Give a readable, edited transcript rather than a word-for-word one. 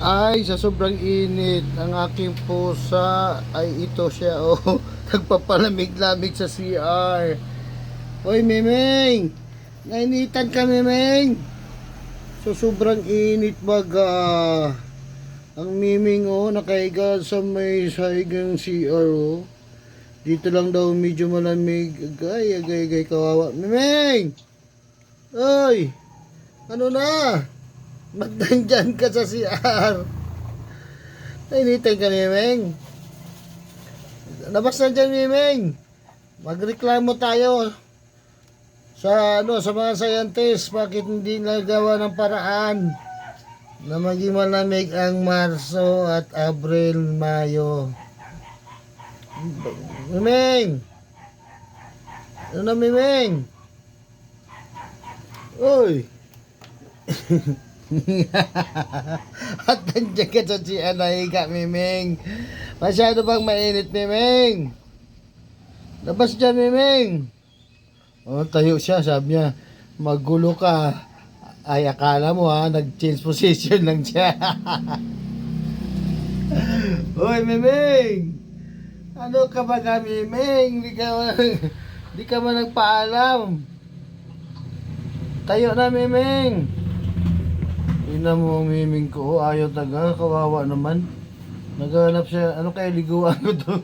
Ay, sa sobrang init, ang aking pusa ay ito siya, oh. Nagpapalamig-lamig sa CR. Hoy, Memeng! Nainitan ka, Memeng! So, sobrang init baga. Ang Memeng, oh, nakahiga sa may sahigang CR, oh. Dito lang daw medyo malamig. Agay, kawawa. Memeng! Oy! Ano na? Ba't nandyan ka sa CR? Nainitan ka, Memeng. Labas na dyan, Memeng. Magreklamo tayo sa mga scientists. Bakit hindi nagawa ng paraan na maging malamig ang Marso at Abril, Mayo? Memeng! Ano na, Memeng? Uy! At nandiyan ka sa nahiga, Memeng. Masyado bang mainit, Memeng? Labas dyan, Memeng. O, tayo siya, sabi niya, magulo ka. Ay, akala mo ha, nag-change position lang siya. Hoy, Memeng! Ano ka ba ka, Memeng? Di ka man nagpaalam. Tayo na, Memeng. Tingnan mo ang Memeng ko, ayaw taga, kawawa naman. Naghanap siya, ano kaya liguan ko to?